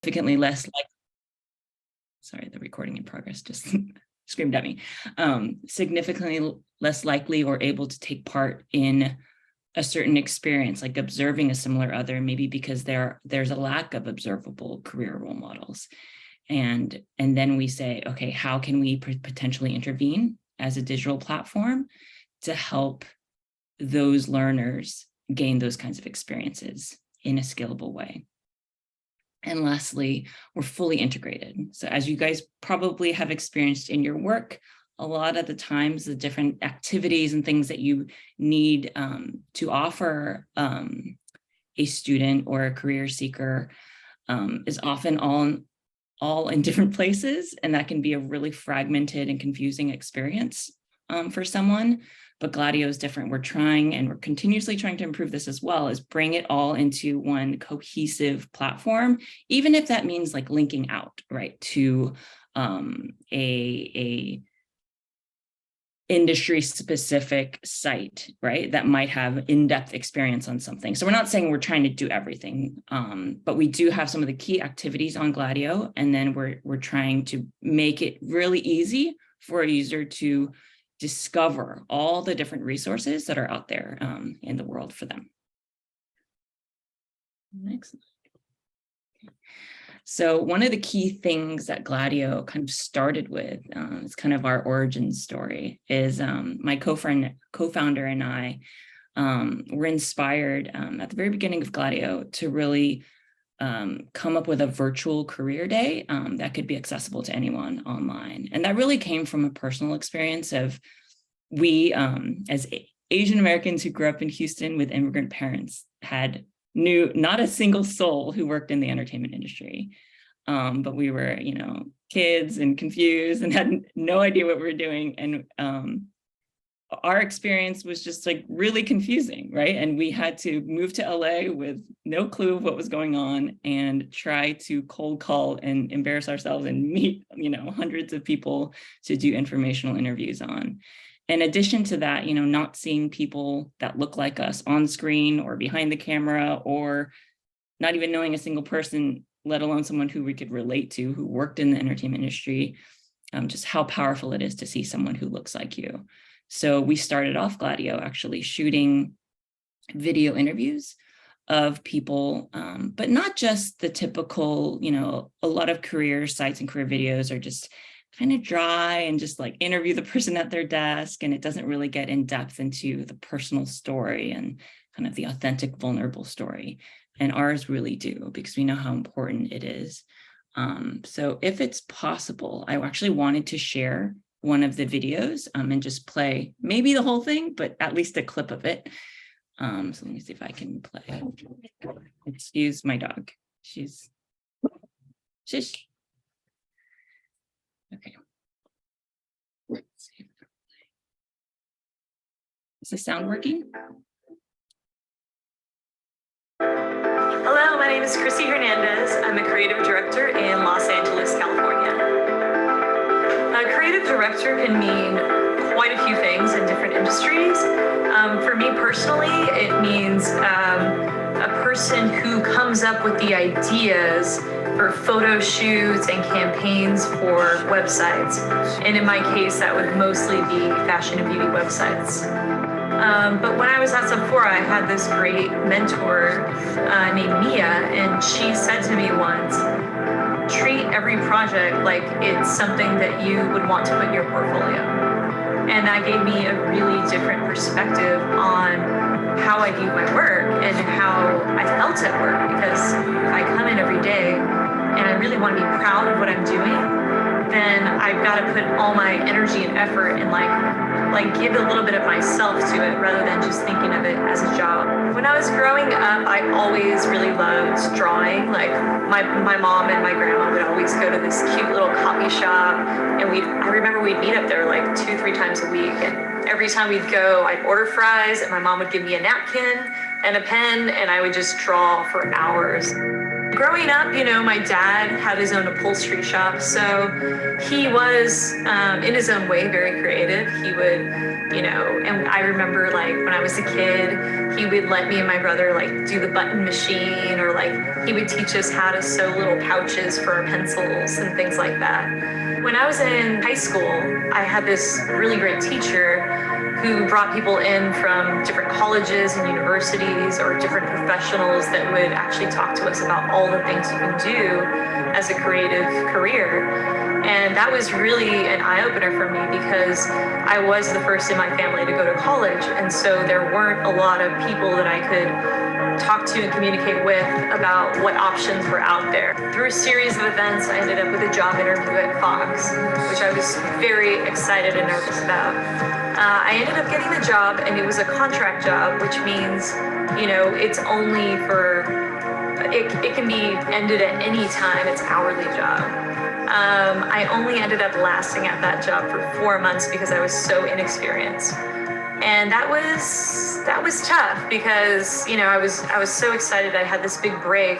significantly less like, sorry, the recording in progress just screamed at me, significantly less likely or able to take part in a certain experience, like observing a similar other, maybe because there's a lack of observable career role models. And then we say, okay, how can we potentially intervene as a digital platform to help those learners gain those kinds of experiences in a scalable way? And lastly, we're fully integrated. So as you guys probably have experienced in your work, a lot of the times the different activities and things that you need to offer a student or a career seeker is often all in different places, and that can be a really fragmented and confusing experience for someone. But Gladeo is different. We're trying, and we're continuously trying to improve this as well, is bring it all into one cohesive platform, even if that means like linking out, right, to a industry-specific site, right, that might have in-depth experience on something. So we're not saying we're trying to do everything, but we do have some of the key activities on Gladeo, and then we're trying to make it really easy for a user to discover all the different resources that are out there in the world for them. Next. So one of the key things that Gladeo kind of started with, it's kind of our origin story, is my co-founder and I were inspired at the very beginning of Gladeo to really come up with a virtual career day that could be accessible to anyone online. And that really came from a personal experience of we, as Asian Americans who grew up in Houston with immigrant parents, knew not a single soul who worked in the entertainment industry. But we were, kids and confused and had no idea what we were doing. And our experience was just like really confusing, right? And we had to move to LA with no clue of what was going on and try to cold call and embarrass ourselves and meet, hundreds of people to do informational interviews on. In addition to that, not seeing people that look like us on screen or behind the camera, or not even knowing a single person, let alone someone who we could relate to who worked in the entertainment industry, just how powerful it is to see someone who looks like you. So we started off Gladeo actually shooting video interviews of people, but not just the typical, a lot of career sites and career videos are just kind of dry and just like interview the person at their desk, and it doesn't really get in depth into the personal story and kind of the authentic, vulnerable story. And ours really do, because we know how important it is. So if it's possible, I actually wanted to share one of the videos and just play maybe the whole thing, but at least a clip of it. So let me see if I can play. Excuse my dog. She's okay. Let's see. Is the sound working? Hello, my name is Chrissy Hernandez. I'm a creative director in Los Angeles, California. A creative director can mean quite a few things in different industries. For me personally, it means a person who comes up with the ideas for photo shoots and campaigns for websites. And in my case, that would mostly be fashion and beauty websites. But when I was at Sephora, I had this great mentor named Mia, and she said to me once, treat every project like it's something that you would want to put in your portfolio. And that gave me a really different perspective on how I view my work and how I felt at work, because I come in every day and I really want to be proud of what I'm doing. Then I've got to put all my energy and effort and like give a little bit of myself to it rather than just thinking of it as a job. When I was growing up, I always really loved drawing. Like my mom and my grandma would always go to this cute little copy shop, and I remember we'd meet up there like 2-3 times a week, and every time we'd go, I'd order fries and my mom would give me a napkin and a pen, and I would just draw for hours. Growing up, my dad had his own upholstery shop, so he was, in his own way, very creative. He would, and I remember like when I was a kid, he would let me and my brother like do the button machine, or like he would teach us how to sew little pouches for our pencils and things like that. When I was in high school, I had this really great teacher who brought people in from different colleges and universities, or different professionals that would actually talk to us about all the things you can do as a creative career. And that was really an eye-opener for me, because I was the first in my family to go to college, and so there weren't a lot of people that I could talk to and communicate with about what options were out there. Through a series of events, I ended up with a job interview at Fox, which I was very excited and nervous about. I ended up getting the job, and it was a contract job, which means, it's only for, it can be ended at any time. It's an hourly job. I only ended up lasting at that job for 4 months because I was so inexperienced. And that was tough, because, I was so excited. I had this big break,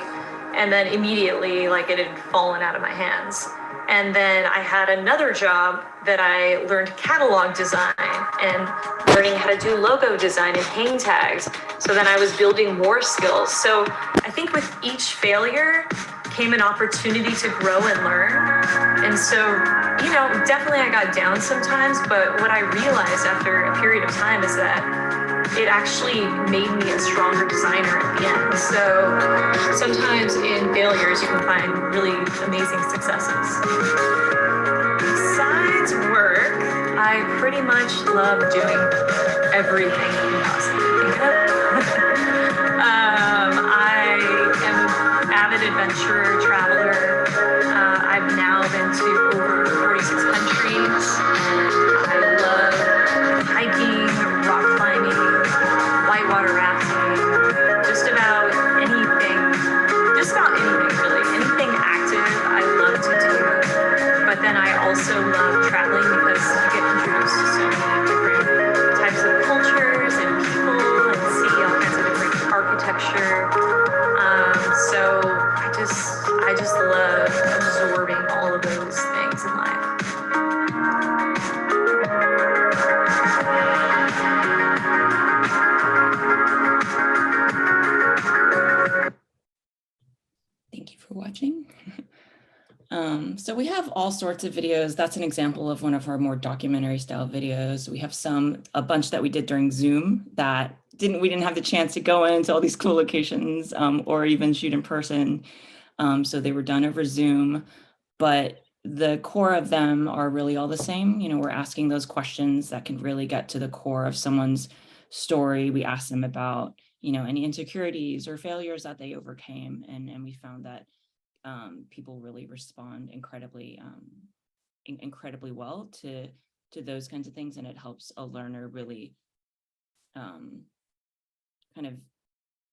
and then immediately, like, it had fallen out of my hands. And then I had another job that I learned catalog design and learning how to do logo design and hang tags. So then I was building more skills. So I think with each failure came an opportunity to grow and learn. And so, definitely I got down sometimes, but what I realized after a period of time is that it actually made me a stronger designer at the end. So sometimes in failures, you can find really amazing successes. Besides work, I pretty much love doing everything you can possibly think of. I am an avid adventurer, traveler. I've now been to over 46 countries, and I love hiking, rock climbing, whitewater rafting, just about anything really. Anything active I love to do. But then I also love traveling, because you get introduced to so many different types of cultures and people, and see all kinds of different architecture. So I just love absorbing all of those things in life. Thank you for watching. So we have all sorts of videos. That's an example of one of our more documentary style videos. We have a bunch that we did during Zoom that we didn't have the chance to go into all these cool locations, or even shoot in person. So they were done over Zoom, but the core of them are really all the same. We're asking those questions that can really get to the core of someone's story. We ask them about, any insecurities or failures that they overcame. And we found that people really respond incredibly well to those kinds of things. And it helps a learner really kind of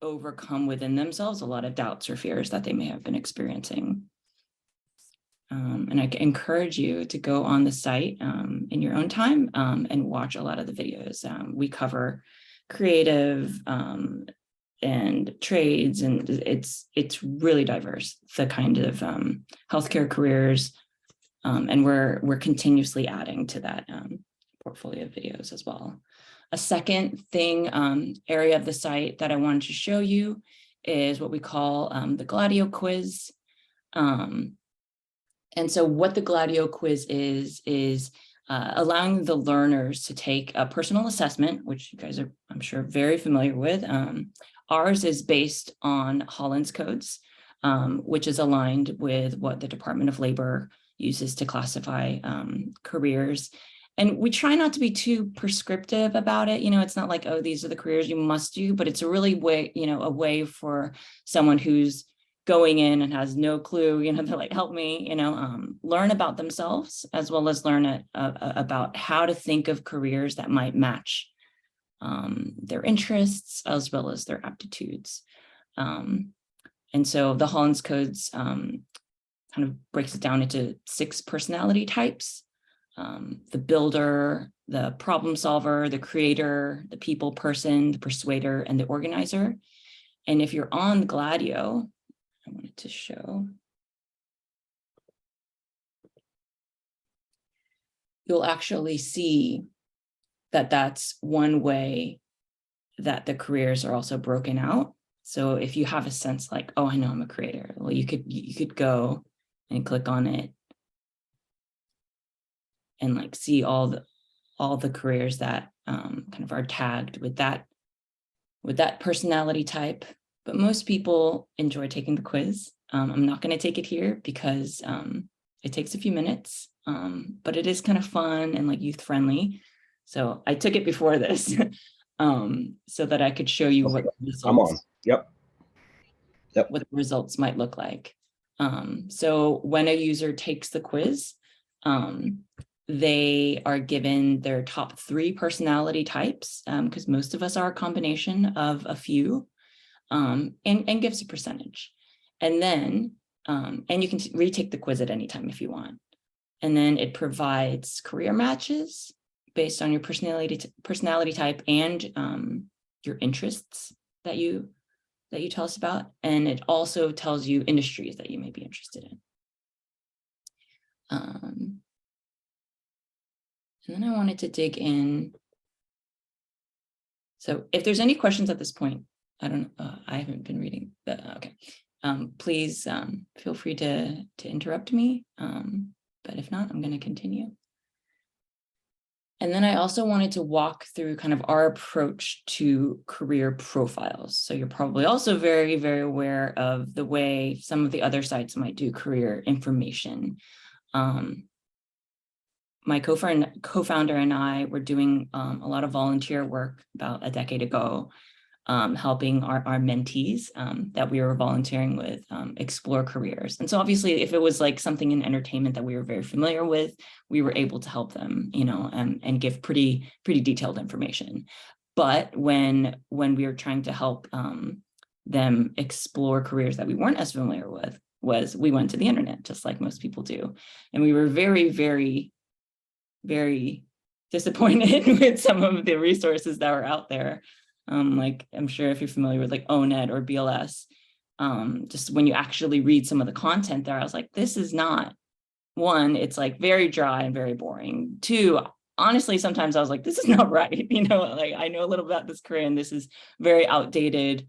overcome within themselves a lot of doubts or fears that they may have been experiencing. And I encourage you to go on the site in your own time and watch a lot of the videos. We cover creative and trades, and it's really diverse, the kind of healthcare careers, and we're continuously adding to that portfolio of videos as well. A second area of the site that I wanted to show you is what we call the Gladeo quiz. And so what the Gladeo quiz is allowing the learners to take a personal assessment, which you guys are, I'm sure, very familiar with. Ours is based on Holland's codes, which is aligned with what the Department of Labor uses to classify careers. And we try not to be too prescriptive about it. It's not like, oh, these are the careers you must do, but it's a really a way for someone who's going in and has no clue, they're like, help me, learn about themselves, as well as learn about how to think of careers that might match their interests as well as their aptitudes. And so the Holland's Codes kind of breaks it down into 6 personality types: the builder, the problem solver, the creator, the people person, the persuader, and the organizer. And if you're on Gladeo, I wanted to show. You'll actually see that that's one way that the careers are also broken out. So if you have a sense like, oh, I know I'm a creator, well, you could go and click on it and like see all the careers that kind of are tagged with that personality type. But most people enjoy taking the quiz. I'm not going to take it here because it takes a few minutes, but it is kind of fun and like youth friendly. So I took it before this so that I could show you what the results, I'm on. Yep. What the results might look like. So when a user takes the quiz, they are given their top 3 personality types, because most of us are a combination of a few, and gives a percentage. And then, and you can retake the quiz at any time if you want. And then it provides career matches based on your personality type and your interests that you tell us about. And it also tells you industries that you may be interested in. And then I wanted to dig in. So if there's any questions at this point, I don't know, I haven't been reading, but okay. Please feel free to interrupt me. But if not, I'm going to continue. And then I also wanted to walk through kind of our approach to career profiles. So you're probably also very, very aware of the way some of the other sites might do career information. My co-founder and I were doing a lot of volunteer work about a decade ago, helping our mentees that we were volunteering with explore careers. And so obviously, if it was like something in entertainment that we were very familiar with, we were able to help them, and give pretty detailed information. But when we were trying to help them explore careers that we weren't as familiar with, we went to the internet, just like most people do. And we were very, very, very disappointed with some of the resources that were out there. Like I'm sure if you're familiar with like ONET or BLS, just when you actually read some of the content there, I was like, this is not, one, it's like very dry and very boring. 2, honestly, sometimes I was like, this is not right. Like I know a little about this career and this is very outdated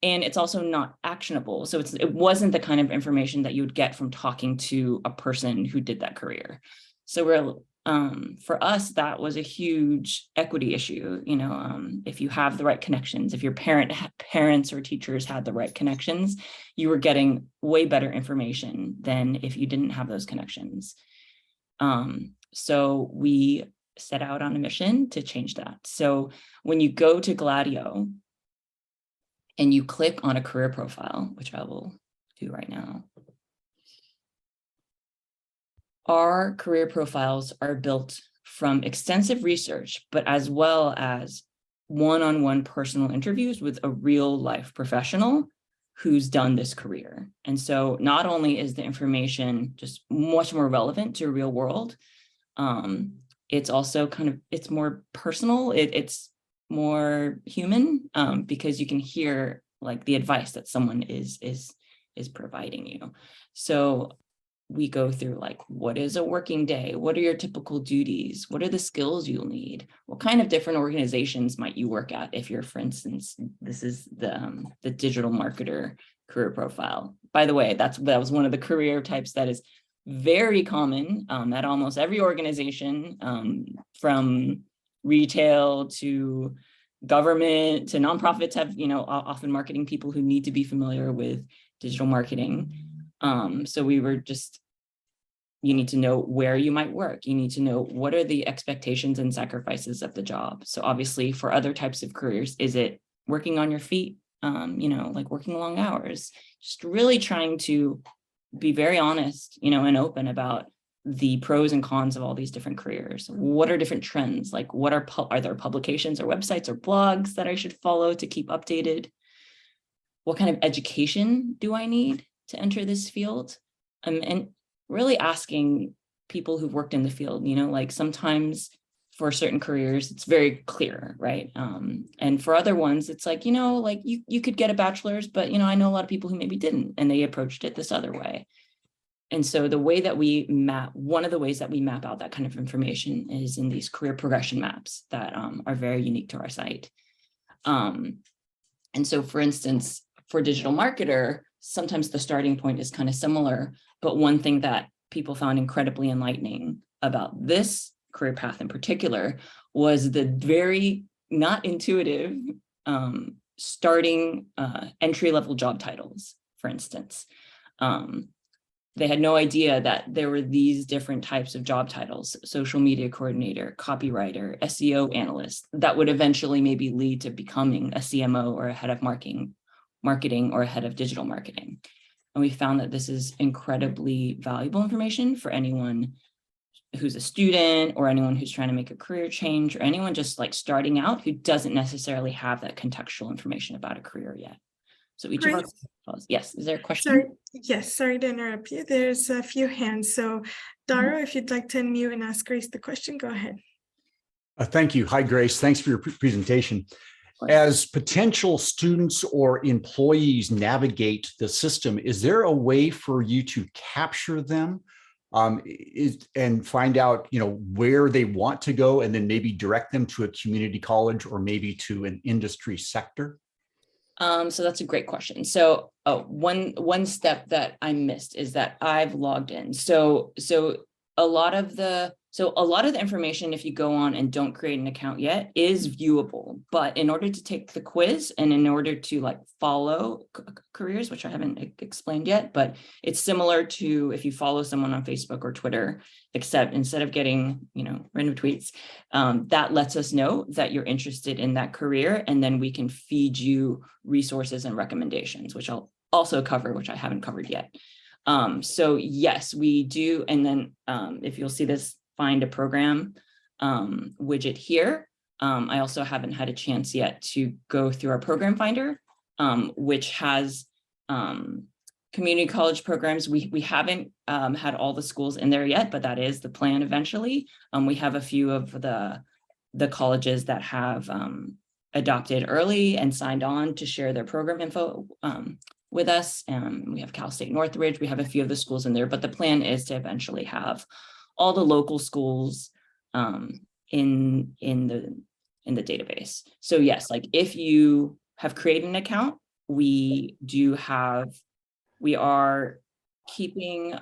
and it's also not actionable. So it wasn't the kind of information that you would get from talking to a person who did that career. So for us, that was a huge equity issue. If you have the right connections, if your parents or teachers had the right connections, you were getting way better information than if you didn't have those connections. So we set out on a mission to change that. So when you go to Gladeo and you click on a career profile, which I will do right now, our career profiles are built from extensive research, but as well as one-on-one personal interviews with a real life professional who's done this career. And so not only is the information just much more relevant to a real world, it's also it's more personal. It's more human because you can hear like the advice that someone is providing you. So we go through like, what is a working day? What are your typical duties? What are the skills you'll need? What kind of different organizations might you work at? If you're, for instance, this is the digital marketer career profile. By the way, that was one of the career types that is very common at almost every organization, from retail to government to nonprofits have, often marketing people who need to be familiar with digital marketing. So we were just, you need to know where you might work. You need to know what are the expectations and sacrifices of the job. So obviously for other types of careers, is it working on your feet? Like working long hours, just really trying to be very honest, and open about the pros and cons of all these different careers. What are different trends? Like what are there publications or websites or blogs that I should follow to keep updated? What kind of education do I need to enter this field? And really asking people who've worked in the field, like sometimes for certain careers, it's very clear, right? And for other ones, it's like, like you could get a bachelor's, but, I know a lot of people who maybe didn't, and they approached it this other way. And so the way that one of the ways that we map out that kind of information is in these career progression maps that are very unique to our site. And so, for instance, for digital marketer, sometimes the starting point is kind of similar, but one thing that people found incredibly enlightening about this career path in particular was the very not intuitive starting entry-level job titles, for instance. They had no idea that there were these different types of job titles: social media coordinator, copywriter, SEO analyst, that would eventually maybe lead to becoming a CMO or a head of marketing or a head of digital marketing. And we found that this is incredibly valuable information for anyone who's a student or anyone who's trying to make a career change or anyone just like starting out who doesn't necessarily have that contextual information about a career yet. So each of our, yes, is there a question? Sorry. Yes, sorry to interrupt you. There's a few hands. So Dara, if you'd like to unmute and ask Grace the question, go ahead. Thank you. Hi, Grace. Thanks for your presentation. As potential students or employees navigate the system, is there a way for you to capture them and find out, where they want to go, and then maybe direct them to a community college or maybe to an industry sector? So that's a great question. So one step that I missed is that I've logged in. So a lot of the information, if you go on and don't create an account yet, is viewable. But in order to take the quiz and in order to follow careers, which I haven't explained yet, but it's similar to if you follow someone on Facebook or Twitter, except instead of getting, random tweets, that lets us know that you're interested in that career. And then we can feed you resources and recommendations, which I'll also cover, which I haven't covered yet. So yes, we do. And then if you'll see this find a program widget here, I also haven't had a chance yet to go through our program finder, which has community college programs. We haven't had all the schools in there yet, but that is the plan eventually. We have a few of the colleges that have adopted early and signed on to share their program info with us. We have Cal State Northridge. We have a few of the schools in there, but the plan is to eventually have all the local schools in the database. So yes, if you have created an account, we are keeping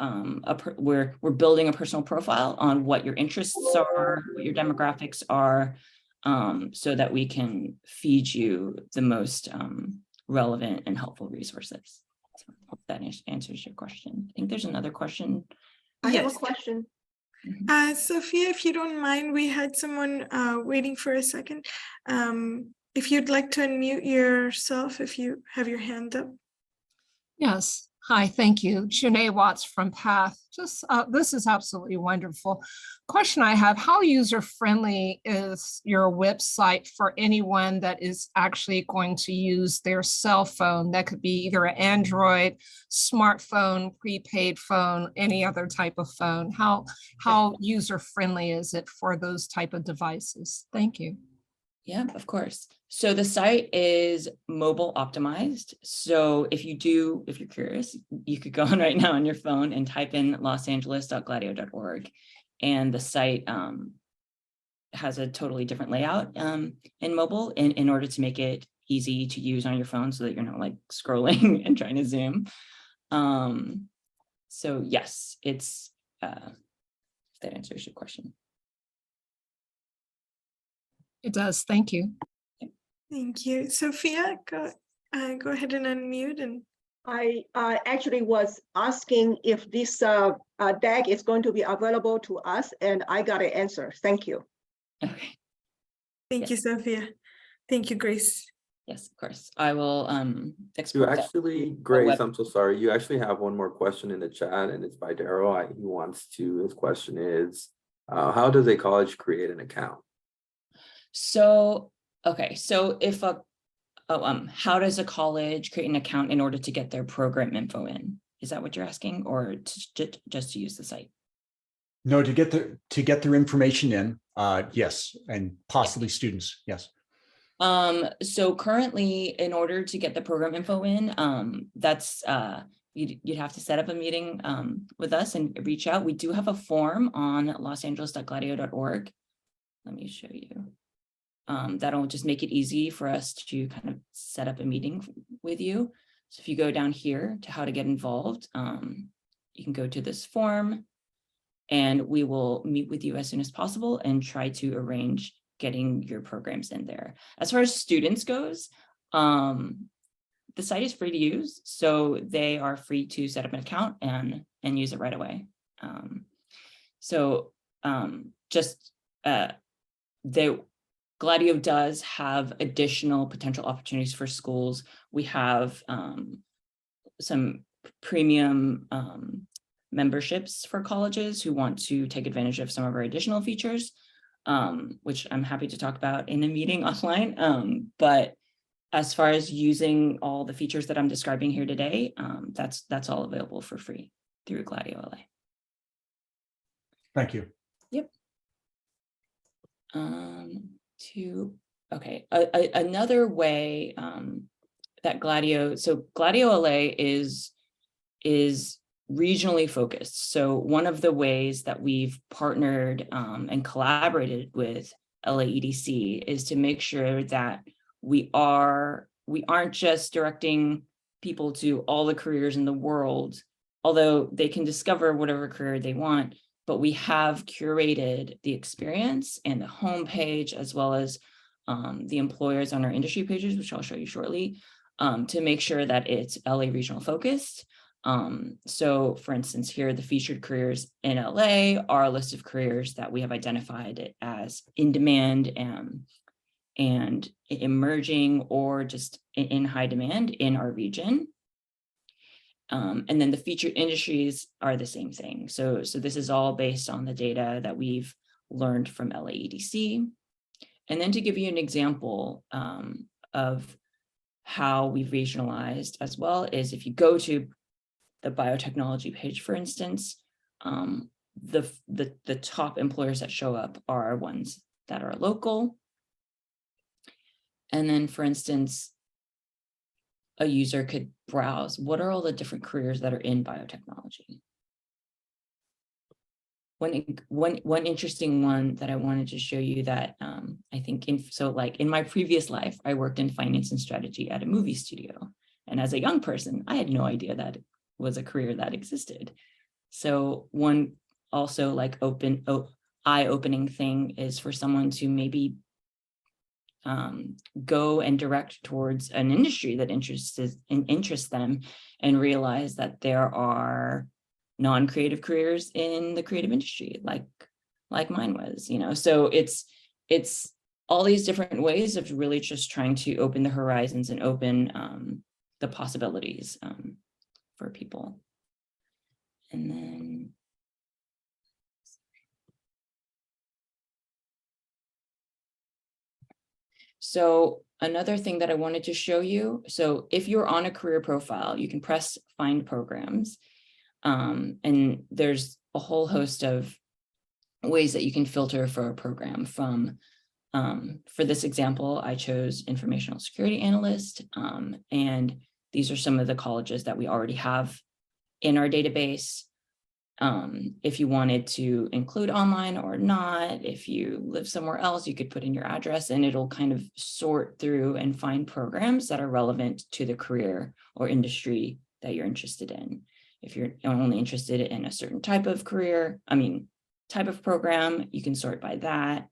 we're building a personal profile on what your interests are, what your demographics are, so that we can feed you the most relevant and helpful resources. So I hope that answers your question. I think there's another question. I have a question. Sophia, if you don't mind, we had someone waiting for a second. If you'd like to unmute yourself, if you have your hand up. Yes. Hi, thank you. Janae Watts from PATH. This is absolutely wonderful. Question I have, how user-friendly is your website for anyone that is actually going to use their cell phone? That could be either an Android, smartphone, prepaid phone, any other type of phone. How user-friendly is it for those type of devices? Thank you. Yeah, of course. So the site is mobile optimized. So if you're curious, you could go on right now on your phone and type in losangeles.gladeo.org. And the site has a totally different layout in mobile in order to make it easy to use on your phone so that you're not scrolling and trying to zoom. So yes, it's, if that answers your question. It does. Thank you. Thank you. Sophia, go ahead and unmute. And I actually was asking if this deck is going to be available to us, and I got an answer. Thank you. Okay. Thank you, Sophia. Thank you, Grace. Yes, of course. I will You actually, Grace, I'm so sorry. You actually have one more question in the chat, and it's by Daryl. His question is, how does a college create an account? So, okay. So if how does a college create an account in order to get their program info in? Is that what you're asking, or just to use the site? No, to get their information in. Yes, and possibly students. Yes. So currently, in order to get the program info in, that's you'd have to set up a meeting with us and reach out. We do have a form on losangeles.gladeo.org. Let me show you. That'll just make it easy for us to kind of set up a meeting with you. So if you go down here to how to get involved, you can go to this form and we will meet with you as soon as possible and try to arrange getting your programs in there. As far as students goes, the site is free to use, so they are free to set up an account and use it right away. Gladeo does have additional potential opportunities for schools. We have some premium memberships for colleges who want to take advantage of some of our additional features, which I'm happy to talk about in a meeting offline. But as far as using all the features that I'm describing here today, that's all available for free through Gladeo LA. Thank you. Yep. Another way that Gladeo LA is regionally focused. So one of the ways that we've partnered and collaborated with LA EDC is to make sure that we aren't just directing people to all the careers in the world, although they can discover whatever career they want, but we have curated the experience and the homepage as well as the employers on our industry pages, which I'll show you shortly, to make sure that it's LA regional focused. So for instance, here, the featured careers in LA are a list of careers that we have identified as in demand and emerging or just in high demand in our region. And then the featured industries are the same thing. So this is all based on the data that we've learned from LA EDC. And then to give you an example of how we've regionalized as well is if you go to the biotechnology page, for instance, the top employers that show up are ones that are local. And then, for instance, a user could browse, what are all the different careers that are in biotechnology? One interesting one that I wanted to show you that I think in my previous life, I worked in finance and strategy at a movie studio. And as a young person, I had no idea that it was a career that existed. So one also like eye-opening thing is for someone to maybe go and direct towards an industry that interests them and realize that there are non-creative careers in the creative industry, like mine was, so it's all these different ways of really just trying to open the horizons and open the possibilities for people. And then so another thing that I wanted to show you, so if you're on a career profile, you can press find programs. And there's a whole host of ways that you can filter for a program from, for this example, I chose informational security analyst. And these are some of the colleges that we already have in our database. If you wanted to include online or not, if you live somewhere else, you could put in your address and it'll kind of sort through and find programs that are relevant to the career or industry that you're interested in. If you're only interested in a certain type of type of program, you can sort by that,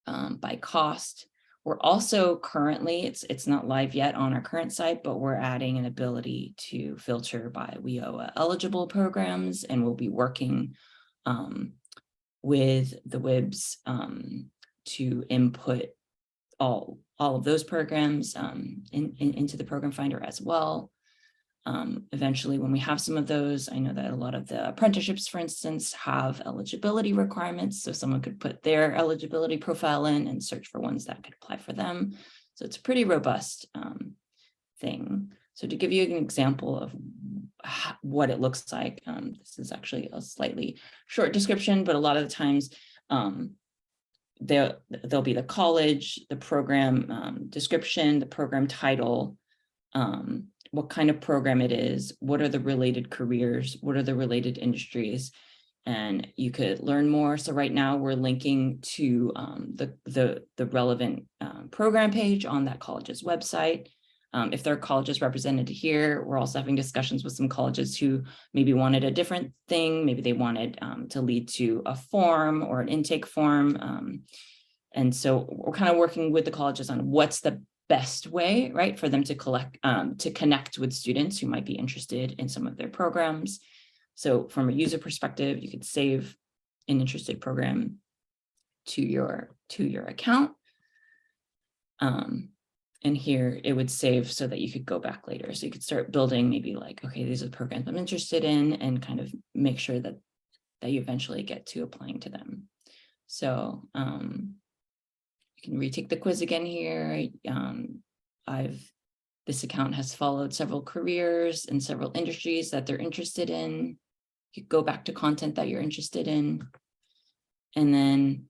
by cost. We're also currently, it's not live yet on our current site, but we're adding an ability to filter by WIOA eligible programs, and we'll be working with the WIBs to input all of those programs into the program finder as well. Eventually, when we have some of those, I know that a lot of the apprenticeships, for instance, have eligibility requirements. So someone could put their eligibility profile in and search for ones that could apply for them. So it's a pretty robust thing. So to give you an example of what it looks like, this is actually a slightly short description, but a lot of the times there'll be the college, the program description, the program title, what kind of program it is, what are the related careers, what are the related industries, and you could learn more. So right now we're linking to the relevant program page on that college's website. If there are colleges represented here, we're also having discussions with some colleges who maybe wanted a different thing. Maybe they wanted to lead to a form or an intake form. And so we're kind of working with the colleges on what's the best way, right, for them to connect with students who might be interested in some of their programs. So from a user perspective, you could save an interested program to your account. And here it would save so that you could go back later. So you could start building maybe like, okay, these are the programs I'm interested in, and kind of make sure that you eventually get to applying to them. So you can retake the quiz again here. This account has followed several careers and several industries that they're interested in. You go back to content that you're interested in. And then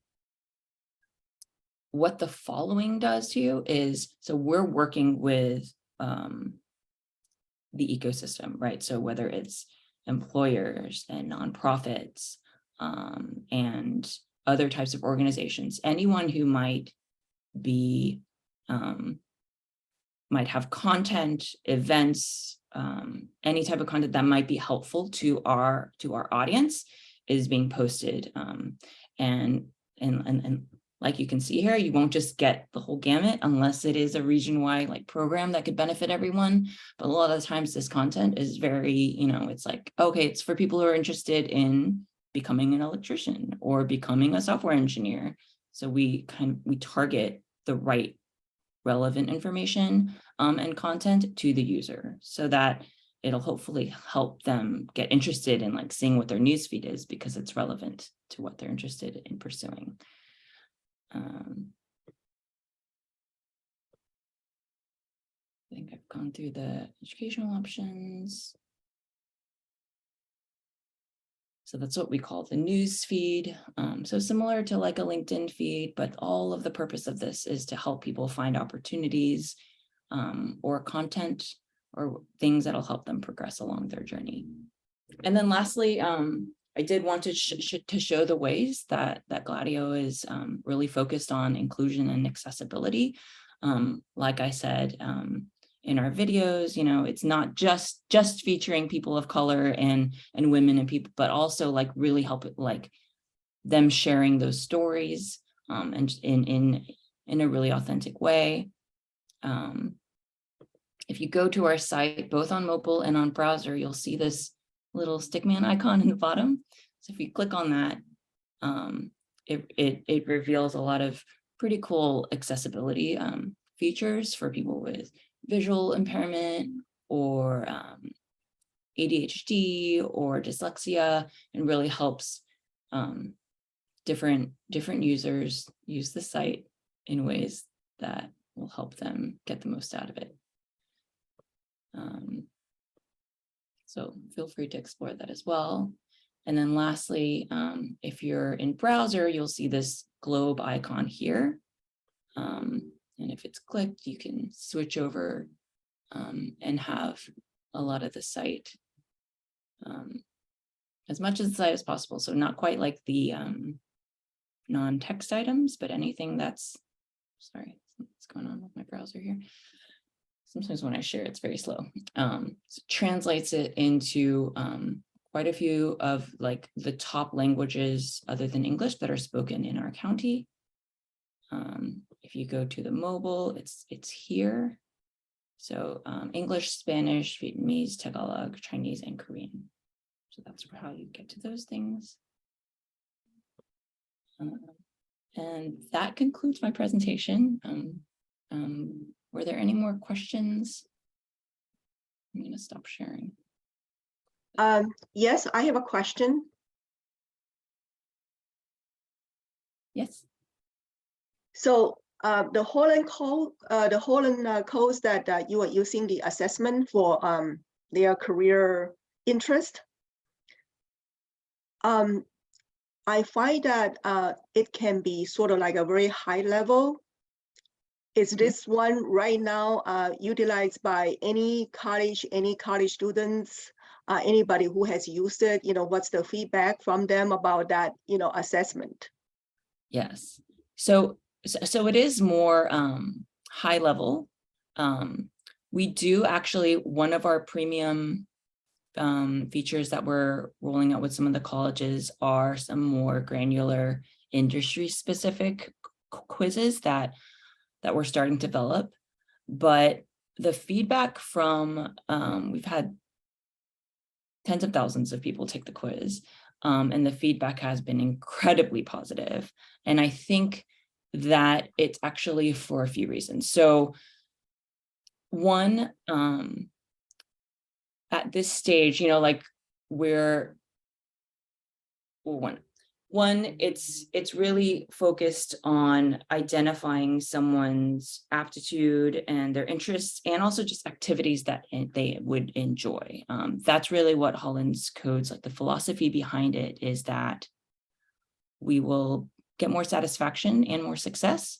what the following does to you is, so we're working with the ecosystem, right? So whether it's employers and nonprofits and other types of organizations, anyone who might be, might have content, events, any type of content that might be helpful to our audience is being posted. And like you can see here, you won't just get the whole gamut unless it is a region-wide like program that could benefit everyone. But a lot of the times this content is very, it's like, okay, it's for people who are interested in becoming an electrician or becoming a software engineer. So we target the right relevant information and content to the user so that it'll hopefully help them get interested in like seeing what their newsfeed is because it's relevant to what they're interested in pursuing. I think I've gone through the educational options. So that's what we call the news feed. So similar to like a LinkedIn feed, but all of the purpose of this is to help people find opportunities or content or things that'll help them progress along their journey. And then lastly, I did want to show the ways that Gladeo is really focused on inclusion and accessibility. Like I said, in our videos, it's not just featuring people of color and women and people, but also like really help it, like them sharing those stories and in a really authentic way. If you go to our site, both on mobile and on browser, you'll see this little stickman icon in the bottom. So if you click on that, it reveals a lot of pretty cool accessibility features for people with visual impairment or ADHD or dyslexia, and really helps different users use the site in ways that will help them get the most out of it. So feel free to explore that as well. And then lastly, if you're in browser, you'll see this globe icon here. And if it's clicked, you can switch over and have a lot of the site, as much of the site as possible. So not quite like the non-text items, but anything that's, sorry, what's going on with my browser here? Sometimes when I share, it's very slow. So translates it into quite a few of like the top languages other than English that are spoken in our county. If you go to the mobile, it's here. So English, Spanish, Vietnamese, Tagalog, Chinese, and Korean. So that's how you get to those things. And that concludes my presentation. Were there any more questions? I'm going to stop sharing. Yes, I have a question. Yes. So the Holland code, codes that you are using the assessment for their career interest. I find that it can be sort of like a very high level. Is this one right now utilized by any college students, anybody who has used it? You know, what's the feedback from them about that, you know, assessment? Yes. So it is more high level. We do actually, one of our premium features that we're rolling out with some of the colleges are some more granular industry specific quizzes that we're starting to develop. But the feedback from, we've had tens of thousands of people take the quiz, and the feedback has been incredibly positive. And I think that it's actually for a few reasons. So one, at this stage, you know, like we're, well, one, it's really focused on identifying someone's aptitude and their interests, and also just activities that they would enjoy. That's really what Holland's codes, like the philosophy behind it, is that we will get more satisfaction and more success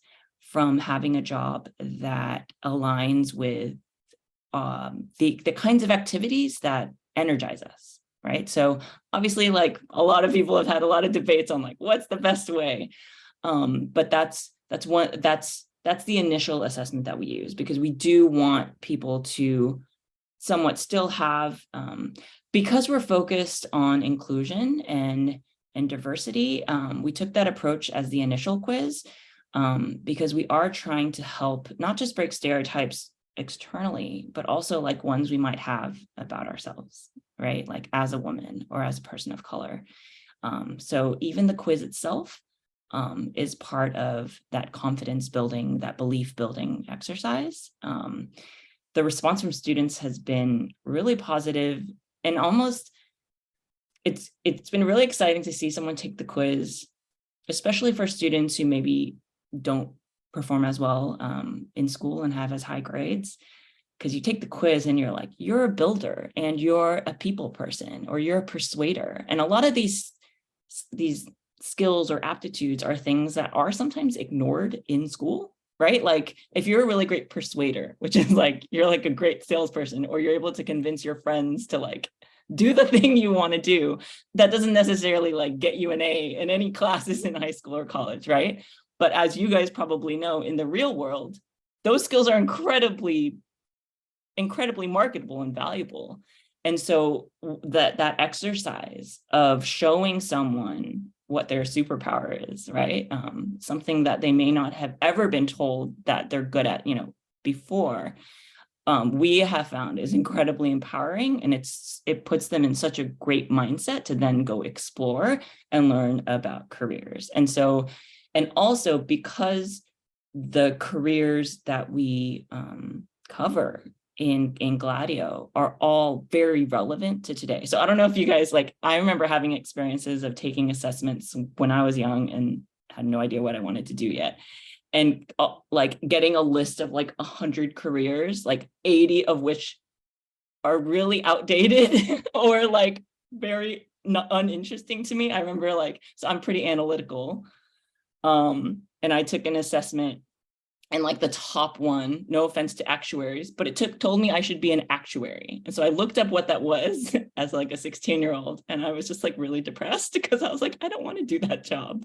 from having a job that aligns with the kinds of activities that energize us. Right. So obviously, like a lot of people have had a lot of debates on like, what's the best way? But that's the initial assessment that we use, because we do want people to somewhat still have, because we're focused on inclusion and diversity. We took that approach as the initial quiz, because we are trying to help not just break stereotypes externally, but also like ones we might have about ourselves, right? Like as a woman or as a person of color. So even the quiz itself is part of that confidence building, that belief building exercise. The response from students has been really positive, and almost it's been really exciting to see someone take the quiz, especially for students who maybe don't perform as well in school and have as high grades, because you take the quiz and you're like, you're a builder and you're a people person, or you're a persuader. And a lot of these skills or aptitudes are things that are sometimes ignored in school, right? Like if you're a really great persuader, which is like, you're like a great salesperson, or you're able to convince your friends to like do the thing you want to do, that doesn't necessarily like get you an A in any classes in high school or college, right? But as you guys probably know, in the real world, those skills are incredibly marketable and valuable. And so that exercise of showing someone what their superpower is, right? Something that they may not have ever been told that they're good at, you know, before, we have found is incredibly empowering, and it puts them in such a great mindset to then go explore and learn about careers. And so, and also because the careers that we cover in Gladeo are all very relevant to today. So I don't know if you guys, like, I remember having experiences of taking assessments when I was young and had no idea what I wanted to do yet. And like getting a list of like 100 careers, like 80 of which are really outdated or like very uninteresting to me. I remember like, so I'm pretty analytical. And I took an assessment, and like the top one, no offense to actuaries, but it told me I should be an actuary. And so I looked up what that was as like a 16-year-old, and I was just like really depressed because I was like, I don't want to do that job.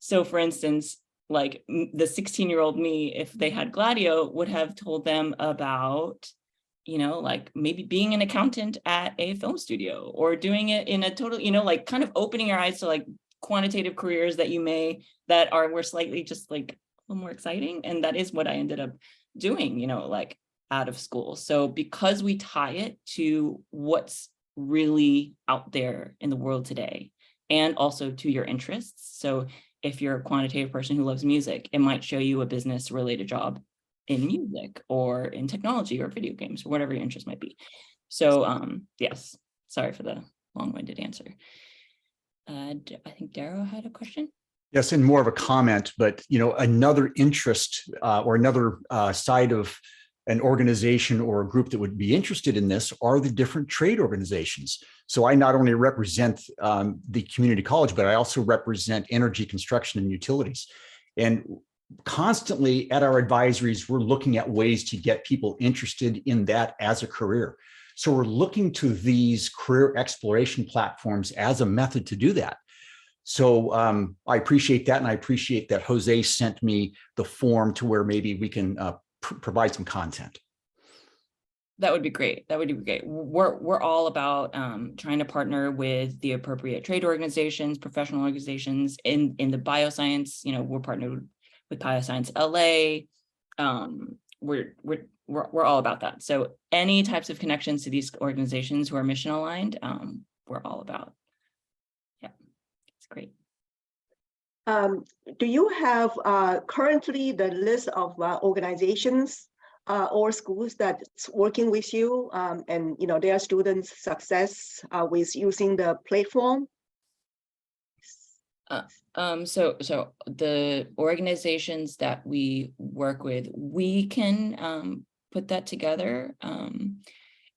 So for instance, like the 16-year-old me, if they had Gladeo, would have told them about, you know, like maybe being an accountant at a film studio, or doing it in a total, you know, like kind of opening your eyes to like quantitative careers that were slightly just like a little more exciting. And that is what I ended up doing, you know, like out of school. So because we tie it to what's really out there in the world today, and also to your interests. So if you're a quantitative person who loves music, it might show you a business related job in music or in technology or video games or whatever your interest might be. So yes, sorry for the long-winded answer. I think Darrow had a question. Yes, and more of a comment, but another interest or another side of an organization or a group that would be interested in this are the different trade organizations. So I not only represent the community college, but I also represent energy, construction, and utilities. And constantly at our advisories, we're looking at ways to get people interested in that as a career. So we're looking to these career exploration platforms as a method to do that. So I appreciate that. And I appreciate that Jose sent me the form to where maybe we can provide some content. That would be great. That would be great. We're all about trying to partner with the appropriate trade organizations, professional organizations in the bioscience. We're partnered with Bioscience LA. We're all about that. So any types of connections to these organizations who are mission aligned, we're all about. Yeah, it's great. Do you have currently the list of organizations or schools that's working with you and their students' success with using the platform? So the organizations that we work with, we can put that together. And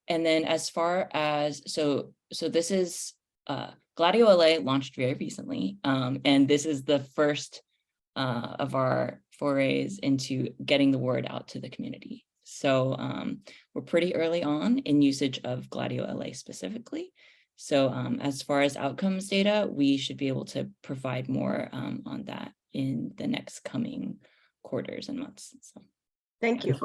then as far as, so this is Gladeo LA launched very recently, and this is the first of our forays into getting the word out to the community. So we're pretty early on in usage of Gladeo LA specifically. So as far as outcomes data, we should be able to provide more on that in the next coming quarters and months. So thank you.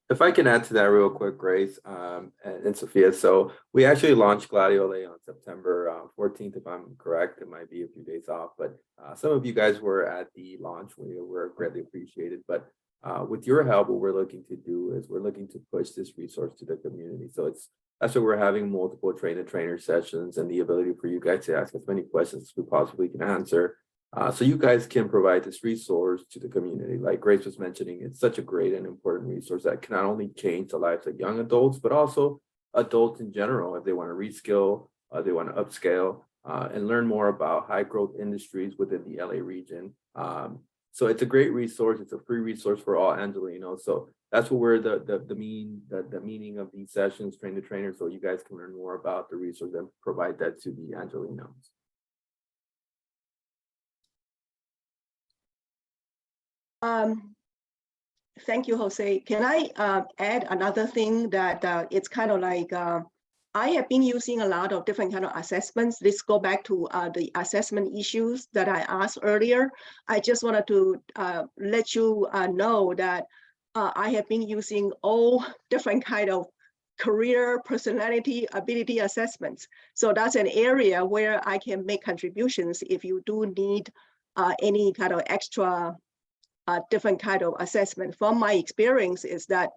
If I can add to that real quick, Grace and Sophia. So we actually launched Gladeo LA on September 14th, if I'm correct. It might be a few days off, but some of you guys were at the launch. We were greatly appreciated. But with your help, what we're looking to do is we're looking to push this resource to the community. So that's why we're having multiple trainer sessions and the ability for you guys to ask as many questions as we possibly can answer. So you guys can provide this resource to the community. Like Grace was mentioning, it's such a great and important resource that can not only change the lives of young adults, but also adults in general, if they want to reskill, they want to upscale and learn more about high growth industries within the LA region. So it's a great resource. It's a free resource for all Angelinos. So that's what we're the meaning of these sessions, train the trainer, so you guys can learn more about the resource and provide that to the Angelinos. Thank you, Jose. Can I add another thing that it's kind of like I have been using a lot of different kind of assessments. Let's go back to the assessment issues that I asked earlier. I just wanted to let you know that I have been using all different kind of career, personality, ability assessments. So that's an area where I can make contributions if you do need any kind of extra different kind of assessment. From my experience is that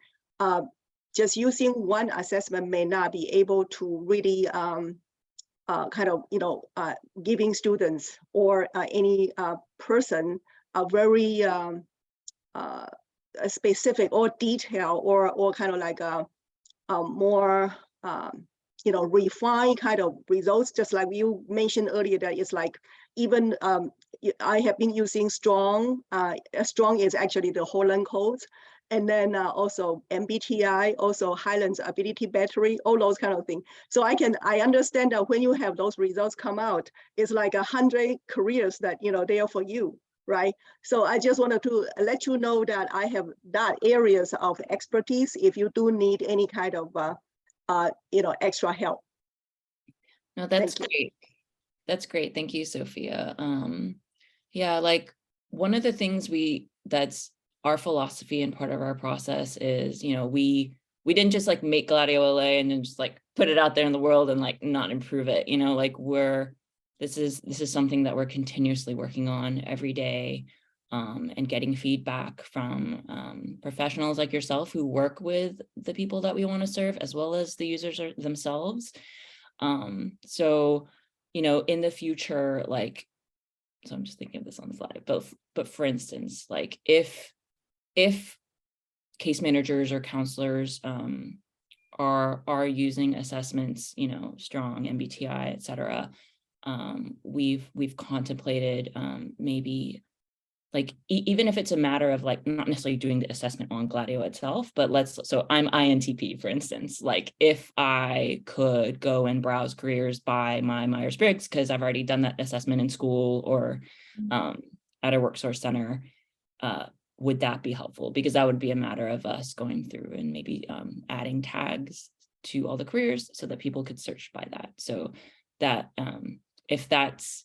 just using one assessment may not be able to really kind of, giving students or any person a very specific or detailed or kind of like a more, refined kind of results, just like you mentioned earlier, that it's like even I have been using strong. Strong is actually the Holland codes, and then also MBTI, also Highlands Ability Battery, all those kind of things. So I understand that when you have those results come out, it's like 100 careers that they are for you, right? So I just wanted to let you know that I have that areas of expertise if you do need any kind of extra help. No, that's great. That's great. Thank you, Sophia. Yeah, like one of the things that's our philosophy and part of our process is, we didn't just like make Gladeo LA and then just like put it out there in the world and like not improve it, like this is something that we're continuously working on every day, and getting feedback from professionals like yourself who work with the people that we want to serve, as well as the users themselves. So, in the future, like, so I'm just thinking of this on the slide, but for instance, like if case managers or counselors are using assessments, strong, MBTI, et cetera, we've contemplated maybe like even if it's a matter of like not necessarily doing the assessment on Gladeo itself, but so I'm INTP, for instance, like if I could go and browse careers by my Myers-Briggs, because I've already done that assessment in school or at a worksource center, would that be helpful? Because that would be a matter of us going through and maybe adding tags to all the careers so that people could search by that. So that if that's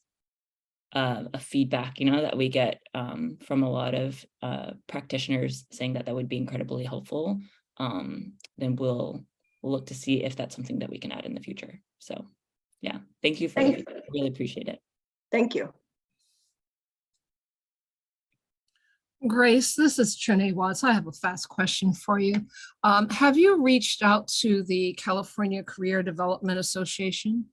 a feedback, that we get from a lot of practitioners saying that that would be incredibly helpful, then we'll look to see if that's something that we can add in the future. So yeah, thank you for the feedback. I really appreciate it. Thank you. Grace, this is Jenny Watts. I have a fast question for you. Have you reached out to the California Career Development Association?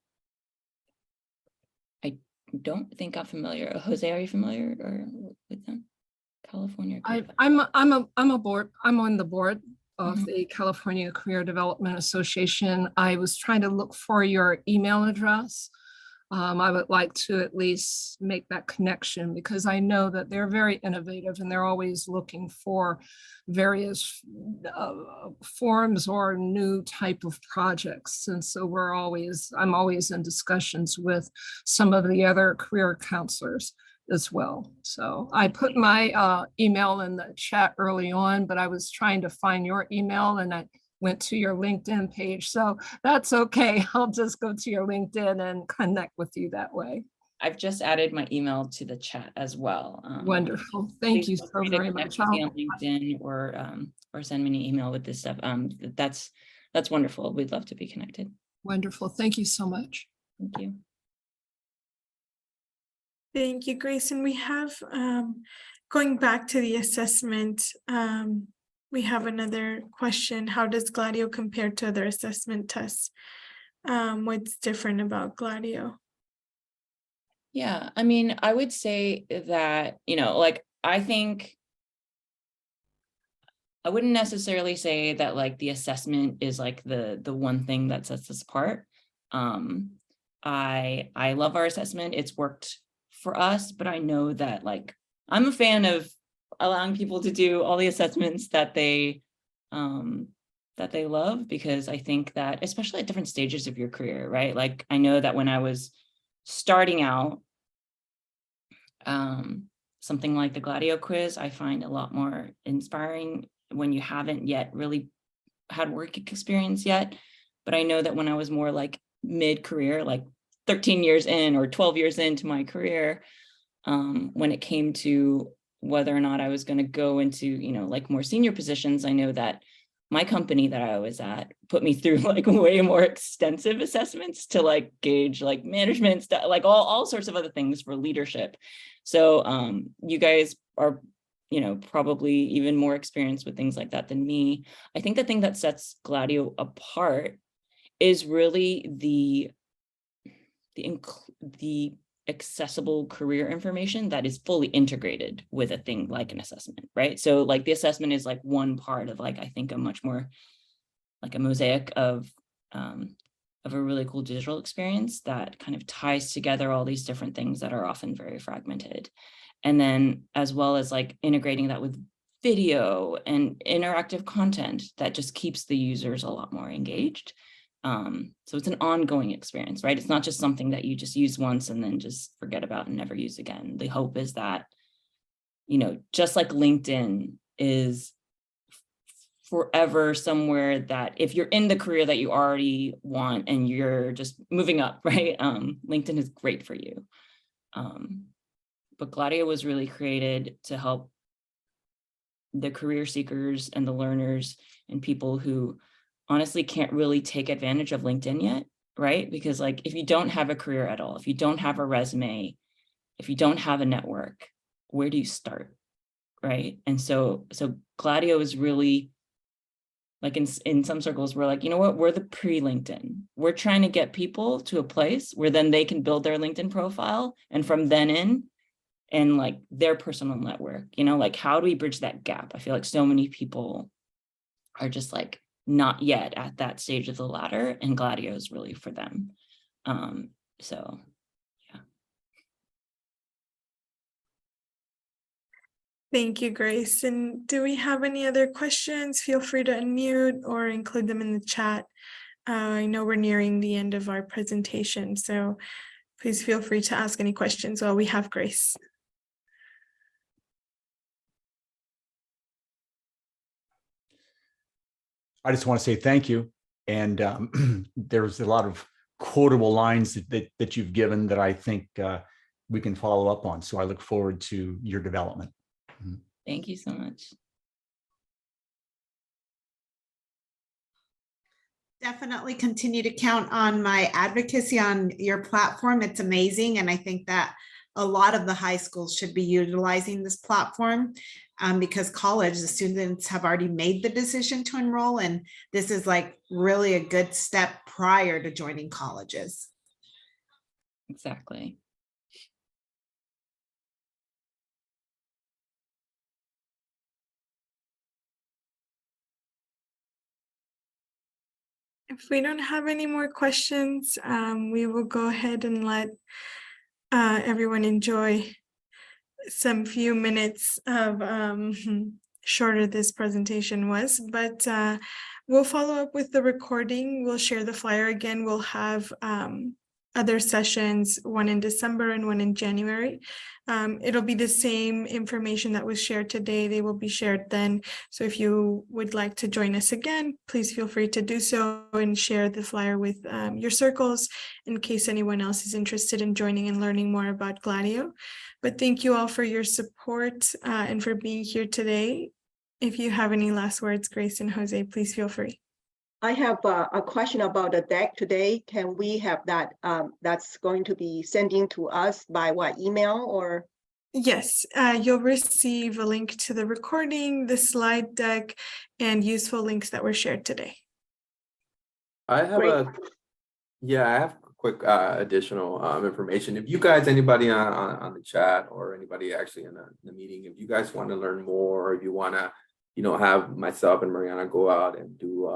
I don't think I'm familiar. Jose, are you familiar with them? California. I'm on the board of the California Career Development Association. I was trying to look for your email address. I would like to at least make that connection because I know that they're very innovative and they're always looking for various forms or new type of projects. And so I'm always in discussions with some of the other career counselors as well. So I put my email in the chat early on, but I was trying to find your email and I went to your LinkedIn page. So that's okay. I'll just go to your LinkedIn and connect with you that way. I've just added my email to the chat as well. Wonderful. Thank you so very much. On LinkedIn or send me an email with this stuff. That's wonderful. We'd love to be connected. Wonderful. Thank you so much. Thank you. Thank you, Grace. And we have, going back to the assessment, we have another question. How does Gladeo compare to other assessment tests? What's different about Gladeo? Yeah, I mean, I would say that, like, I think I wouldn't necessarily say that like the assessment is like the one thing that sets us apart. I love our assessment. It's worked for us, but I know that like I'm a fan of allowing people to do all the assessments that they love, because I think that especially at different stages of your career, right? Like I know that when I was starting out, something like the Gladeo quiz, I find a lot more inspiring when you haven't yet really had work experience yet. But I know that when I was more like mid-career, like 13 years in or 12 years into my career, when it came to whether or not I was going to go into, like more senior positions, I know that my company that I was at put me through like way more extensive assessments to like gauge like management stuff, like all sorts of other things for leadership. So you guys are, probably even more experienced with things like that than me. I think the thing that sets Gladeo apart is really the accessible career information that is fully integrated with a thing like an assessment, right? So like the assessment is like one part of like, I think a much more like a mosaic of a really cool digital experience that kind of ties together all these different things that are often very fragmented. And then as well as like integrating that with video and interactive content that just keeps the users a lot more engaged. So it's an ongoing experience, right? It's not just something that you just use once and then just forget about and never use again. The hope is that, just like LinkedIn is forever somewhere that if you're in the career that you already want and you're just moving up, right? LinkedIn is great for you. But Gladeo was really created to help the career seekers and the learners and people who honestly can't really take advantage of LinkedIn yet, right? Because like, if you don't have a career at all, if you don't have a resume, if you don't have a network, where do you start, right? And so Gladeo is really like in some circles, we're like, you know what, we're the pre-LinkedIn. We're trying to get people to a place where then they can build their LinkedIn profile. And from then in, and like their personal network, like how do we bridge that gap? I feel like so many people are just like not yet at that stage of the ladder, and Gladeo is really for them. So yeah. Thank you, Grace. And do we have any other questions? Feel free to unmute or include them in the chat. I know we're nearing the end of our presentation, so please feel free to ask any questions while we have Grace. I just want to say thank you. And there's a lot of quotable lines that you've given that I think we can follow up on. So I look forward to your development. Thank you so much. Definitely continue to count on my advocacy on your platform. It's amazing. And I think that a lot of the high schools should be utilizing this platform because college, the students have already made the decision to enroll. And this is like really a good step prior to joining colleges. Exactly. If we don't have any more questions, we will go ahead and let everyone enjoy some few minutes of shorter this presentation was, but we'll follow up with the recording. We'll share the flyer again. We'll have other sessions, one in December and one in January. It'll be the same information that was shared today. They will be shared then. So if you would like to join us again, please feel free to do so and share the flyer with your circles in case anyone else is interested in joining and learning more about Gladeo. But thank you all for your support and for being here today. If you have any last words, Grace and Jose, please feel free. I have a question about the deck today. Can we have that? That's going to be sending to us by what, email or? Yes, you'll receive a link to the recording, the slide deck, and useful links that were shared today. I have Great. I have quick additional information. If you guys, anybody on the chat or anybody actually in the meeting, if you guys want to learn more, or if you want to, have myself and Mariana go out and do,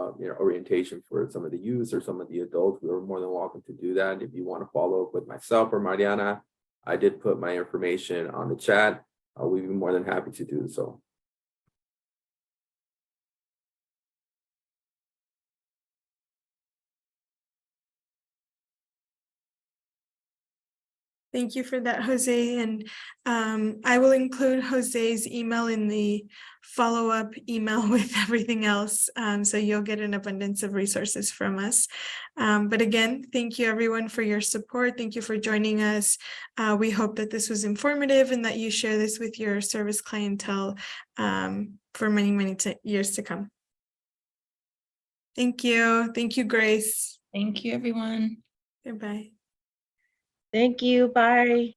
orientation for some of the youth or some of the adults, we are more than welcome to do that. If you want to follow up with myself or Mariana, I did put my information on the chat. We'd be more than happy to do so. Thank you for that, Jose. And I will include Jose's email in the follow-up email with everything else. So you'll get an abundance of resources from us. But again, thank you everyone for your support. Thank you for joining us. We hope that this was informative and that you share this with your service clientele for many, many years to come. Thank you. Thank you, Grace. Thank you, everyone. Goodbye. Thank you. Bye.